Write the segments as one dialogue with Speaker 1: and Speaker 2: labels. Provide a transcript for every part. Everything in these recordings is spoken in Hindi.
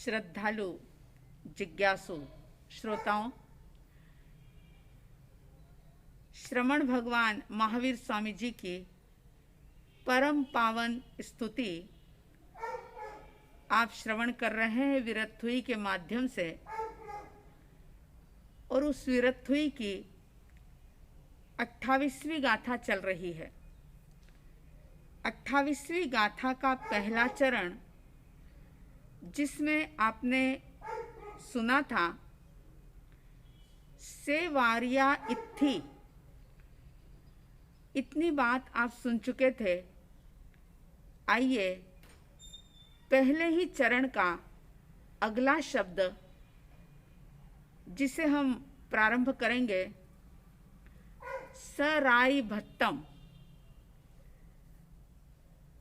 Speaker 1: श्रद्धालु जिज्ञासु श्रोताओं, श्रमण भगवान महावीर स्वामी जी की परम पावन स्तुति आप श्रवण कर रहे हैं वीरत्हुई के माध्यम से। और उस वीरत्हुई की 28वीं गाथा चल रही है। 28वीं गाथा का पहला चरण जिसमें आपने सुना था से वारिया इत्थी, इतनी बात आप सुन चुके थे। आइए पहले ही चरण का अगला शब्द जिसे हम प्रारंभ करेंगे, सराई भत्तम।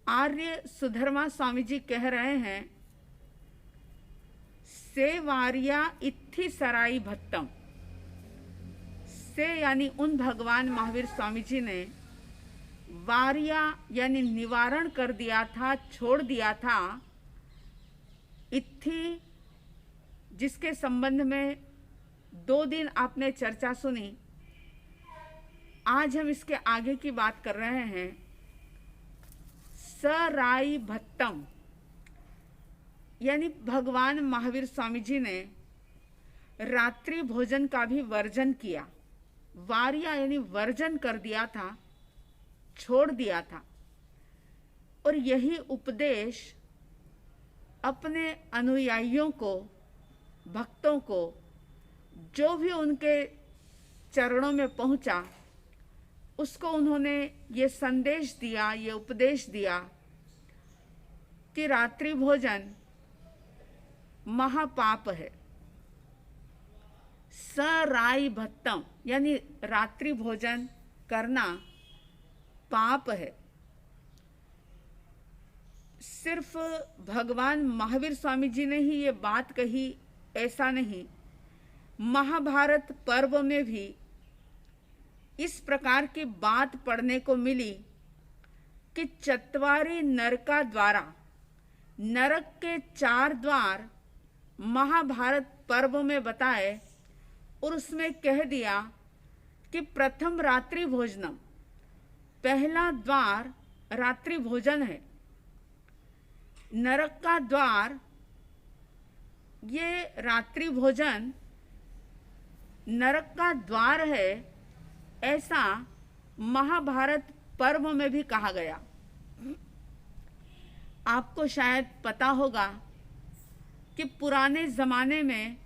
Speaker 1: आर्य सुधर्मा स्वामी जी कह रहे हैं से वारिया इत्थि सराई भत्तम। से यानी उन भगवान महावीर स्वामी जी ने वारिया यानी निवारण कर दिया था, छोड़ दिया था। इत्थि जिसके संबंध में 2 दिन आपने चर्चा सुनी, आज हम इसके आगे की बात कर रहे हैं। सराई भत्तम यानी भगवान महावीर स्वामी जी ने रात्रि भोजन का भी वर्जन किया। वारिया यानी वर्जन कर दिया था, छोड़ दिया था। और यही उपदेश अपने अनुयायियों को, भक्तों को, जो भी उनके चरणों में पहुंचा, उसको उन्होंने ये संदेश दिया, ये उपदेश दिया कि रात्रि भोजन महापाप है। सराई भत्तम यानी रात्रि भोजन करना पाप है। सिर्फ भगवान महावीर स्वामी जी ने ही ये बात कही ऐसा नहीं, महाभारत पर्व में भी इस प्रकार की बात पढ़ने को मिली कि चत्वारी नरका द्वारा, नरक के 4 द्वार महाभारत पर्व में बताए। और उसमें कह दिया कि प्रथम रात्रि भोजनम, पहला द्वार रात्रि भोजन है। नरक का द्वार ये रात्रि भोजन नरक का द्वार है, ऐसा महाभारत पर्व में भी कहा गया। आपको शायद पता होगा कि पुराने जमाने में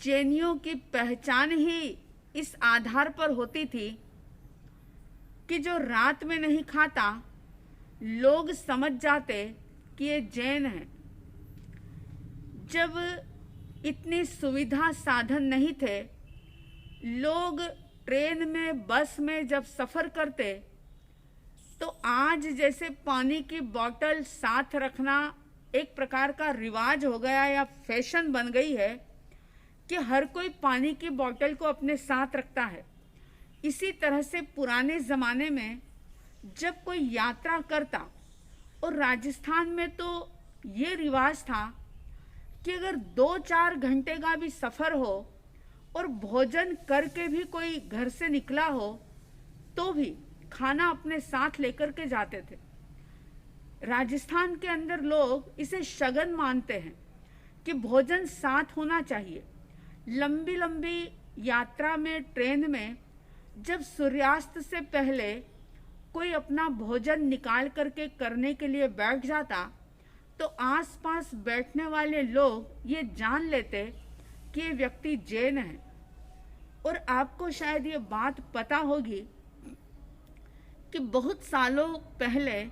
Speaker 1: जैनियों की पहचान ही इस आधार पर होती थी कि जो रात में नहीं खाता, लोग समझ जाते कि ये जैन है। जब इतनी सुविधा साधन नहीं थे, लोग ट्रेन में, बस में जब सफ़र करते, तो आज जैसे पानी की बोतल साथ रखना एक प्रकार का रिवाज हो गया या फैशन बन गई है कि हर कोई पानी की बोतल को अपने साथ रखता है। इसी तरह से पुराने ज़माने में जब कोई यात्रा करता, और राजस्थान में तो ये रिवाज था कि अगर 2-4 घंटे का भी सफ़र हो और भोजन करके भी कोई घर से निकला हो, तो भी खाना अपने साथ लेकर के जाते थे। राजस्थान के अंदर लोग इसे शगन मानते हैं कि भोजन साथ होना चाहिए। लंबी लंबी यात्रा में, ट्रेन में जब सूर्यास्त से पहले कोई अपना भोजन निकाल करके करने के लिए बैठ जाता, तो आसपास बैठने वाले लोग ये जान लेते कि ये व्यक्ति जैन है। और आपको शायद ये बात पता होगी कि बहुत सालों पहले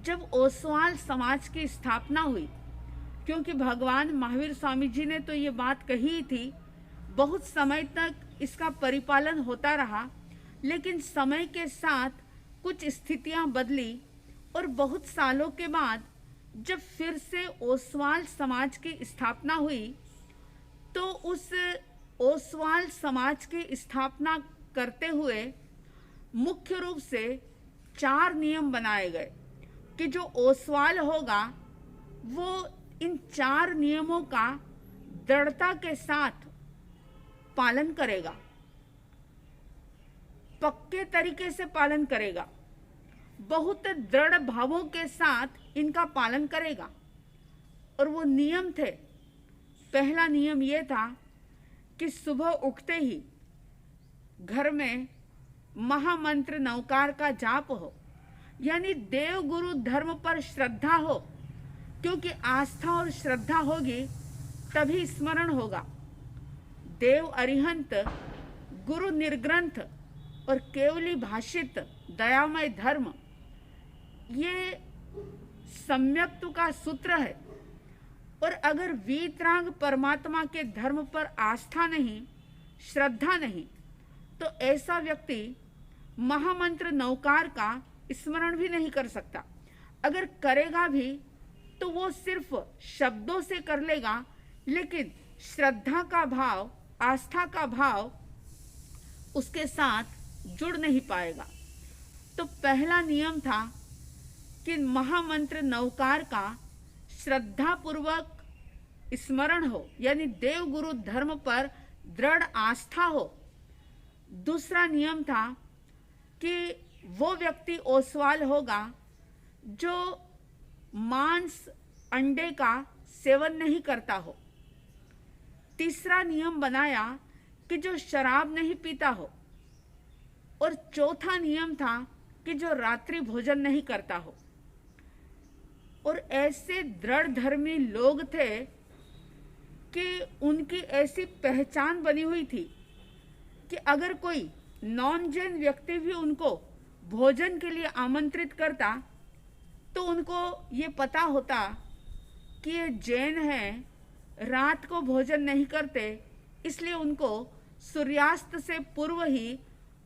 Speaker 1: जब ओसवाल समाज की स्थापना हुई, क्योंकि भगवान महावीर स्वामी जी ने तो ये बात कही थी, बहुत समय तक इसका परिपालन होता रहा। लेकिन समय के साथ कुछ स्थितियां बदली और बहुत सालों के बाद जब फिर से ओसवाल समाज की स्थापना हुई, तो उस ओसवाल समाज की स्थापना करते हुए मुख्य रूप से 4 नियम बनाए गए कि जो ओसवाल होगा वो इन 4 नियमों का दृढ़ता के साथ पालन करेगा, पक्के तरीके से पालन करेगा, बहुत दृढ़ भावों के साथ इनका पालन करेगा। और वो नियम थे, पहला नियम ये था कि सुबह उठते ही घर में महामंत्र नवकार का जाप हो, यानी देव गुरु धर्म पर श्रद्धा हो, क्योंकि आस्था और श्रद्धा होगी तभी स्मरण होगा। देव अरिहंत, गुरु निर्ग्रंथ और केवली भाषित दयामय धर्म, ये सम्यक्त्व का सूत्र है। और अगर वीतराग परमात्मा के धर्म पर आस्था नहीं, श्रद्धा नहीं, तो ऐसा व्यक्ति महामंत्र नवकार का स्मरण भी नहीं कर सकता। अगर करेगा भी तो वो सिर्फ शब्दों से कर लेगा, लेकिन श्रद्धा का भाव, आस्था का भाव उसके साथ जुड़ नहीं पाएगा। तो पहला नियम था कि महामंत्र नवकार का श्रद्धा पूर्वक स्मरण हो, यानी देव गुरु धर्म पर दृढ़ आस्था हो। दूसरा नियम था कि वो व्यक्ति ओसवाल होगा जो मांस, अंडे का सेवन नहीं करता हो। तीसरा नियम बनाया कि जो शराब नहीं पीता हो। और चौथा नियम था कि जो रात्रि भोजन नहीं करता हो। और ऐसे दृढ़ धर्मी लोग थे कि उनकी ऐसी पहचान बनी हुई थी कि अगर कोई नॉन जैन व्यक्ति भी उनको भोजन के लिए आमंत्रित करता तो उनको ये पता होता कि ये जैन हैं, रात को भोजन नहीं करते, इसलिए उनको सूर्यास्त से पूर्व ही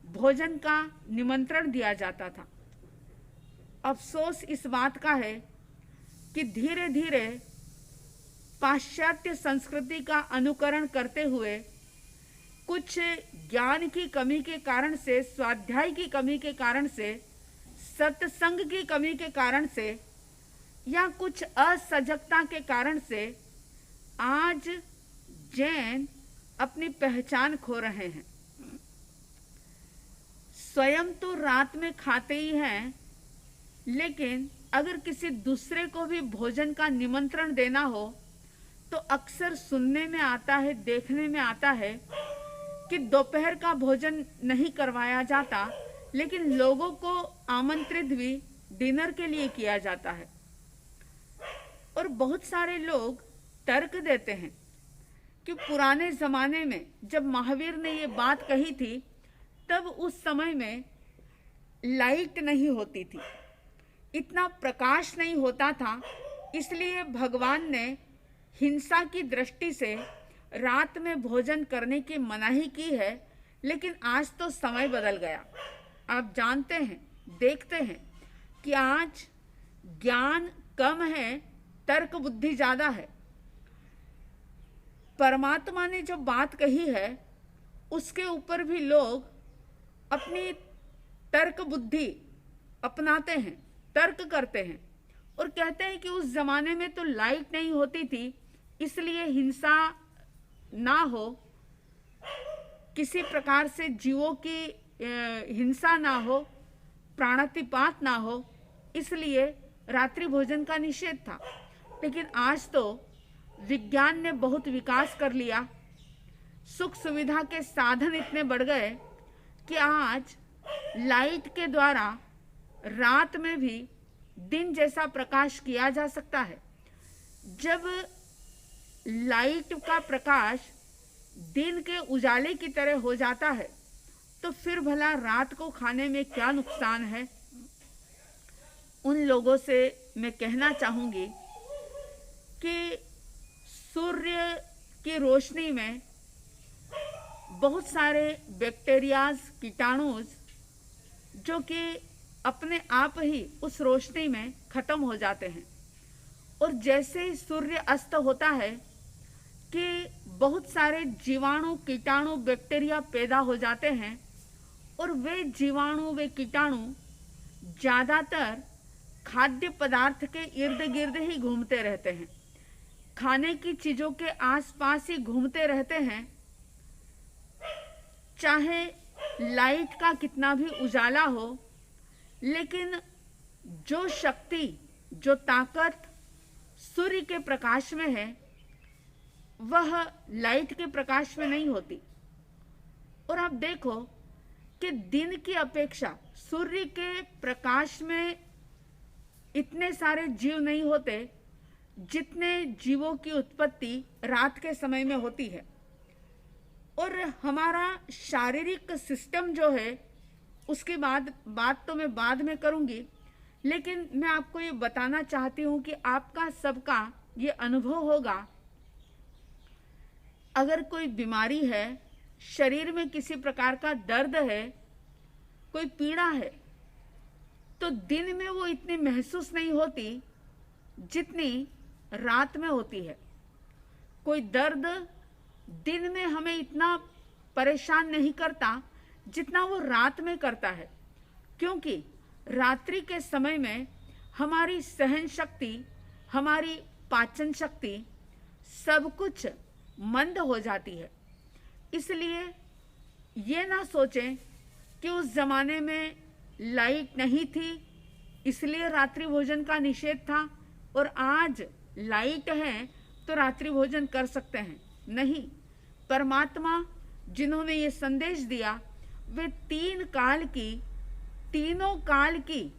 Speaker 1: भोजन का निमंत्रण दिया जाता था। अफसोस इस बात का है कि धीरे धीरे पाश्चात्य संस्कृति का अनुकरण करते हुए, कुछ ज्ञान की कमी के कारण से, स्वाध्याय की कमी के कारण से, सत्संग की कमी के कारण से, या कुछ असजगता के कारण से आज जैन अपनी पहचान खो रहे हैं। स्वयं तो रात में खाते ही हैं, लेकिन अगर किसी दूसरे को भी भोजन का निमंत्रण देना हो तो अक्सर सुनने में आता है, देखने में आता है कि दोपहर का भोजन नहीं करवाया जाता, लेकिन लोगों को आमंत्रित भी डिनर के लिए किया जाता है। और बहुत सारे लोग तर्क देते हैं कि पुराने ज़माने में जब महावीर ने ये बात कही थी, तब उस समय में लाइट नहीं होती थी, इतना प्रकाश नहीं होता था, इसलिए भगवान ने हिंसा की दृष्टि से रात में भोजन करने की मनाही की है। लेकिन आज तो समय बदल गया। आप जानते हैं, देखते हैं कि आज ज्ञान कम है, तर्क बुद्धि ज़्यादा है। परमात्मा ने जो बात कही है उसके ऊपर भी लोग अपनी तर्क बुद्धि अपनाते हैं, तर्क करते हैं और कहते हैं कि उस जमाने में तो लाइट नहीं होती थी, इसलिए हिंसा ना हो, किसी प्रकार से जीवों की हिंसा ना हो, प्राणातिपात ना हो, इसलिए रात्रि भोजन का निषेध था। लेकिन आज तो विज्ञान ने बहुत विकास कर लिया, सुख सुविधा के साधन इतने बढ़ गए कि आज लाइट के द्वारा रात में भी दिन जैसा प्रकाश किया जा सकता है। जब लाइट का प्रकाश दिन के उजाले की तरह हो जाता है तो फिर भला रात को खाने में क्या नुकसान है। उन लोगों से मैं कहना चाहूँगी कि सूर्य की रोशनी में बहुत सारे बैक्टीरियाज, कीटाणुज जो कि अपने आप ही उस रोशनी में ख़त्म हो जाते हैं। और जैसे ही सूर्य अस्त होता है कि बहुत सारे जीवाणु, कीटाणु, बैक्टीरिया पैदा हो जाते हैं और वे जीवाणु, वे कीटाणु ज़्यादातर खाद्य पदार्थ के इर्द गिर्द ही घूमते रहते हैं। खाने की चीजों के आसपास ही घूमते रहते हैं, चाहे लाइट का कितना भी उजाला हो, लेकिन जो शक्ति, जो ताकत सूर्य के प्रकाश में है वह लाइट के प्रकाश में नहीं होती। और आप देखो कि दिन की अपेक्षा सूर्य के प्रकाश में इतने सारे जीव नहीं होते जितने जीवों की उत्पत्ति रात के समय में होती है। और हमारा शारीरिक सिस्टम जो है उसकी बात तो मैं बाद में करूंगी, लेकिन मैं आपको ये बताना चाहती हूँ कि आपका सबका ये अनुभव होगा, अगर कोई बीमारी है, शरीर में किसी प्रकार का दर्द है, कोई पीड़ा है, तो दिन में वो इतनी महसूस नहीं होती जितनी रात में होती है। कोई दर्द दिन में हमें इतना परेशान नहीं करता जितना वो रात में करता है, क्योंकि रात्रि के समय में हमारी सहन शक्ति, हमारी पाचन शक्ति सब कुछ मंद हो जाती है। इसलिए ये ना सोचें कि उस जमाने में लाइट नहीं थी इसलिए रात्रि भोजन का निषेध था और आज लाइट है तो रात्रि भोजन कर सकते हैं। नहीं, परमात्मा जिन्होंने ये संदेश दिया वे तीनों काल की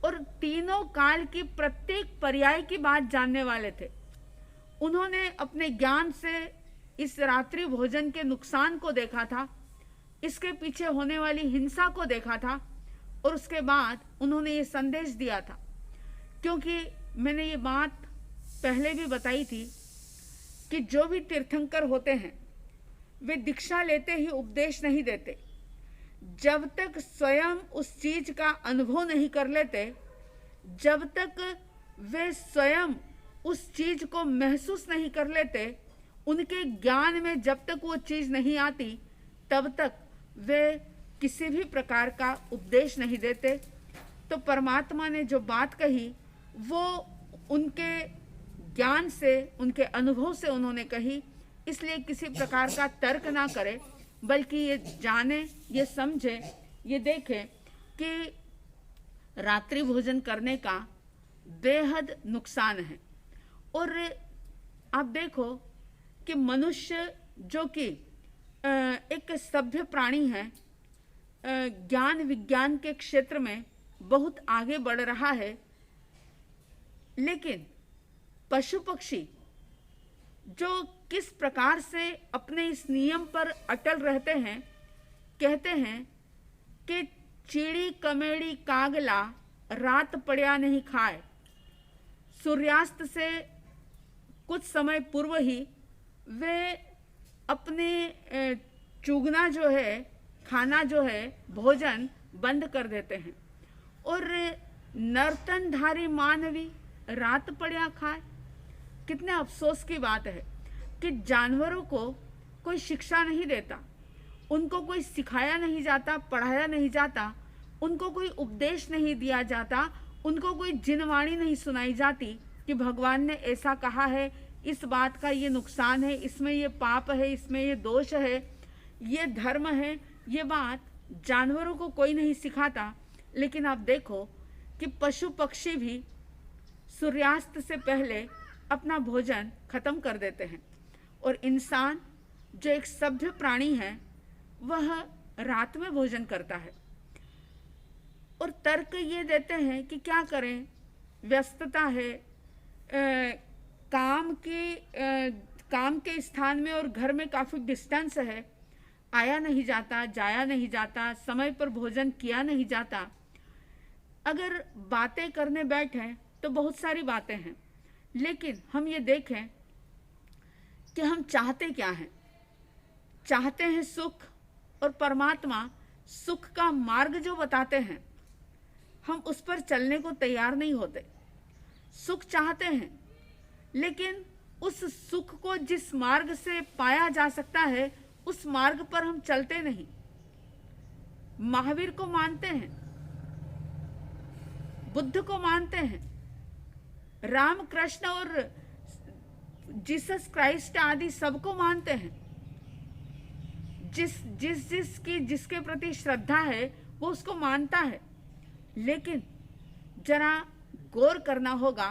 Speaker 1: और तीनों काल की प्रत्येक पर्याय की बात जानने वाले थे। उन्होंने अपने ज्ञान से इस रात्रि भोजन के नुकसान को देखा था, इसके पीछे होने वाली हिंसा को देखा था और उसके बाद उन्होंने ये संदेश दिया था। क्योंकि मैंने ये बात पहले भी बताई थी कि जो भी तीर्थंकर होते हैं वे दीक्षा लेते ही उपदेश नहीं देते। जब तक स्वयं उस चीज का अनुभव नहीं कर लेते, जब तक वे स्वयं उस चीज को महसूस नहीं कर लेते, उनके ज्ञान में जब तक वो चीज नहीं आती, तब तक वे किसी भी प्रकार का उपदेश नहीं देते। तो परमात्मा ने जो बात कही वो उनके ज्ञान से, उनके अनुभव से उन्होंने कही, इसलिए किसी प्रकार का तर्क ना करे, बल्कि ये जाने, ये समझे, ये देखे कि रात्रि भोजन करने का बेहद नुकसान है। और आप देखो कि मनुष्य जो कि एक सभ्य प्राणी है, ज्ञान विज्ञान के क्षेत्र में बहुत आगे बढ़ रहा है, लेकिन पशु पक्षी जो किस प्रकार से अपने इस नियम पर अटल रहते हैं, कहते हैं कि चिड़ी कमेड़ी कागला रात पड़िया नहीं खाए। सूर्यास्त से कुछ समय पूर्व ही वे अपने चुगना जो है, खाना जो है, भोजन बंद कर देते हैं। और नर्तनधारी मानवी रात पड़िया खाए। कितने अफसोस की बात है कि जानवरों को कोई शिक्षा नहीं देता, उनको कोई सिखाया नहीं जाता, पढ़ाया नहीं जाता, उनको कोई उपदेश नहीं दिया जाता, उनको कोई जिनवाणी नहीं सुनाई जाती कि भगवान ने ऐसा कहा है, इस बात का ये नुकसान है, इसमें ये पाप है, इसमें ये दोष है, ये धर्म है। ये बात जानवरों को कोई नहीं सिखाता। लेकिन आप देखो कि पशु पक्षी भी सूर्यास्त से पहले अपना भोजन खत्म कर देते हैं, और इंसान जो एक सभ्य प्राणी है वह रात में भोजन करता है। और तर्क ये देते हैं कि क्या करें, व्यस्तता है, काम के स्थान में और घर में काफ़ी डिस्टेंस है, आया नहीं जाता, जाया नहीं जाता, समय पर भोजन किया नहीं जाता। अगर बातें करने बैठें तो बहुत सारी बातें हैं, लेकिन हम ये देखें कि हम चाहते क्या हैं। चाहते हैं सुख, और परमात्मा सुख का मार्ग जो बताते हैं हम उस पर चलने को तैयार नहीं होते। सुख चाहते हैं, लेकिन उस सुख को जिस मार्ग से पाया जा सकता है उस मार्ग पर हम चलते नहीं। महावीर को मानते हैं, बुद्ध को मानते हैं, राम कृष्ण और जीसस क्राइस्ट आदि सबको मानते हैं। जिसके प्रति श्रद्धा है वो उसको मानता है। लेकिन जरा गौर करना होगा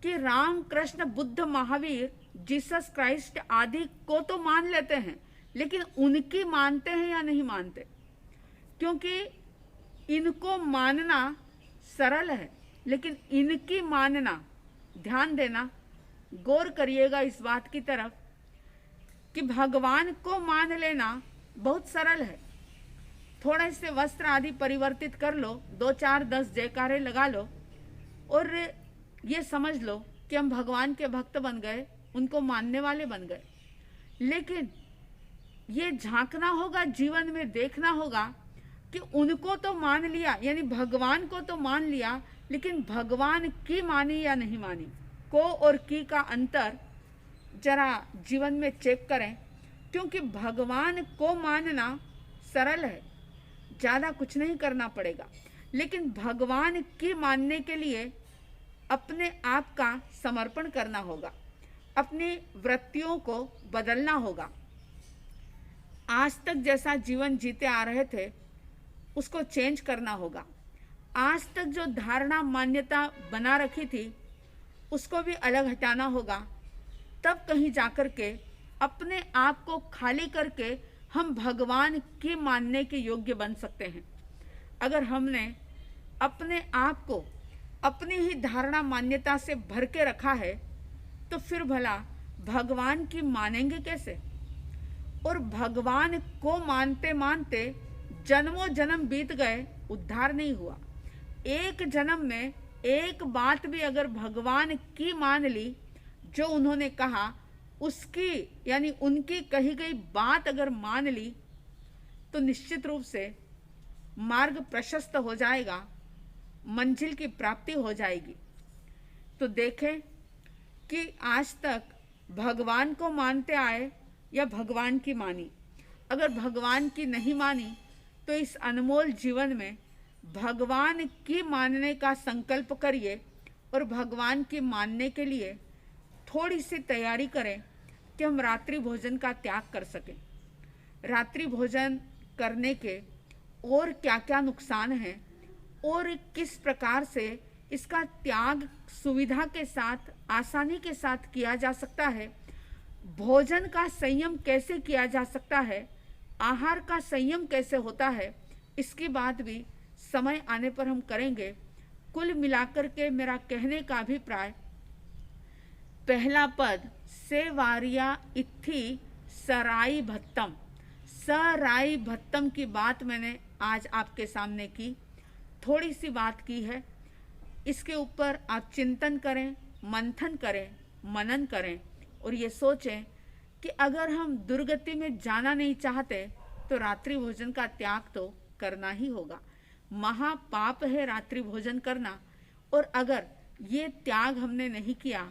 Speaker 1: कि राम, कृष्ण, बुद्ध, महावीर, जीसस क्राइस्ट आदि को तो मान लेते हैं, लेकिन उनकी मानते हैं या नहीं मानते? क्योंकि इनको मानना सरल है, लेकिन इनकी मानना, ध्यान देना, गौर करिएगा इस बात की तरफ कि भगवान को मान लेना बहुत सरल है। थोड़े से वस्त्र आदि परिवर्तित कर लो, 2 4 10 जयकारे लगा लो और ये समझ लो कि हम भगवान के भक्त बन गए, उनको मानने वाले बन गए। लेकिन ये झांकना होगा, जीवन में देखना होगा कि उनको तो मान लिया, यानी भगवान को तो मान लिया, लेकिन भगवान की मानी या नहीं मानी। को और की का अंतर जरा जीवन में चेक करें, क्योंकि भगवान को मानना सरल है, ज़्यादा कुछ नहीं करना पड़ेगा। लेकिन भगवान की मानने के लिए अपने आप का समर्पण करना होगा, अपनी वृत्तियों को बदलना होगा। आज तक जैसा जीवन जीते आ रहे थे उसको चेंज करना होगा। आज तक जो धारणा, मान्यता बना रखी थी उसको भी अलग हटाना होगा। तब कहीं जाकर के अपने आप को खाली करके हम भगवान की मानने के योग्य बन सकते हैं। अगर हमने अपने आप को अपनी ही धारणा, मान्यता से भर के रखा है तो फिर भला भगवान की मानेंगे कैसे? और भगवान को मानते मानते जन्मों जन्म बीत गए, उद्धार नहीं हुआ। एक जन्म में एक बात भी अगर भगवान की मान ली, जो उन्होंने कहा उसकी, यानी उनकी कही गई बात अगर मान ली, तो निश्चित रूप से मार्ग प्रशस्त हो जाएगा, मंजिल की प्राप्ति हो जाएगी। तो देखें कि आज तक भगवान को मानते आए या भगवान की मानी। अगर भगवान की नहीं मानी तो इस अनमोल जीवन में भगवान की मानने का संकल्प करिए और भगवान की मानने के लिए थोड़ी सी तैयारी करें कि हम रात्रि भोजन का त्याग कर सकें। रात्रि भोजन करने के और क्या क्या नुकसान हैं और किस प्रकार से इसका त्याग सुविधा के साथ, आसानी के साथ किया जा सकता है, भोजन का संयम कैसे किया जा सकता है, आहार का संयम कैसे होता है, इसकी बात भी समय आने पर हम करेंगे। कुल मिलाकर के मेरा कहने का अभिप्राय, पहला पद सेवारिया इत्थि सराई भत्तम, सराई भत्तम की बात मैंने आज आपके सामने की, थोड़ी सी बात की है। इसके ऊपर आप चिंतन करें, मंथन करें, मनन करें और ये सोचें कि अगर हम दुर्गति में जाना नहीं चाहते तो रात्रि भोजन का त्याग तो करना ही होगा। महापाप है रात्रि भोजन करना, और अगर ये त्याग हमने नहीं किया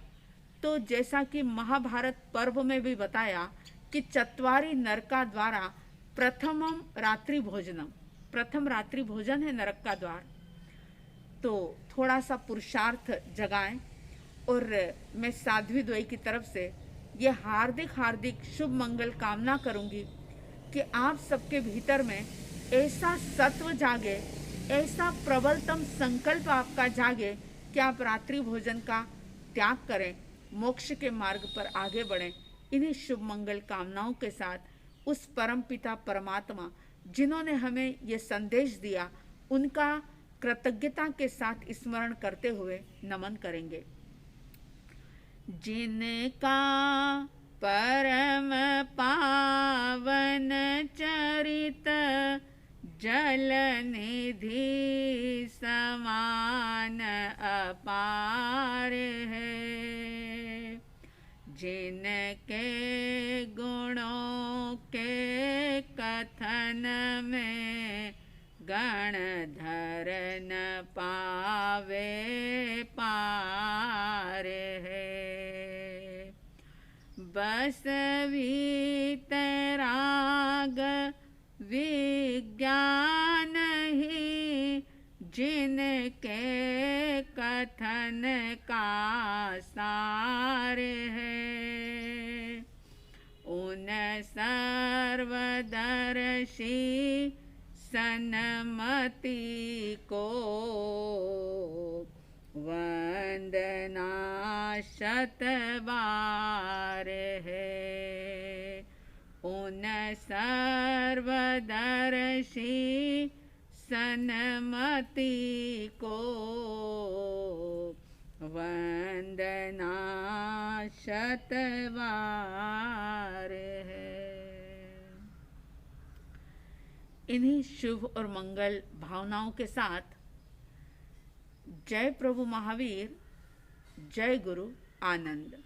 Speaker 1: तो जैसा कि महाभारत पर्व में भी बताया कि चत्वारि नरका द्वारा प्रथमम रात्रि भोजनम, प्रथम रात्रि भोजन है नरक का द्वार। तो थोड़ा सा पुरुषार्थ जगाएं और मैं साध्वी द्वय की तरफ से ये हार्दिक हार्दिक शुभ मंगल कामना करूंगी कि आप सबके भीतर में ऐसा सत्व जागे, ऐसा प्रबलतम संकल्प आपका जागे कि आप रात्रि भोजन का त्याग करें, मोक्ष के मार्ग पर आगे बढ़ें। इन्हीं शुभ मंगल कामनाओं के साथ उस परम पिता परमात्मा जिन्होंने हमें ये संदेश दिया, उनका कृतज्ञता के साथ स्मरण करते हुए नमन करेंगे। जिनका परम पावन चरित जल निधि समान अपार है, जिनके गुणों के कथन में गणधर न पावे पार है। बस वीतराग विज्ञान ही जिनके कथन का सार है। सर्वदर्शी सन्मति को वंदना शतबार है। उन सर्वदर्शी सन्मति को वंदना शतबार है। इन्हीं शुभ और मंगल भावनाओं के साथ जय प्रभु महावीर, जय गुरु आनंद।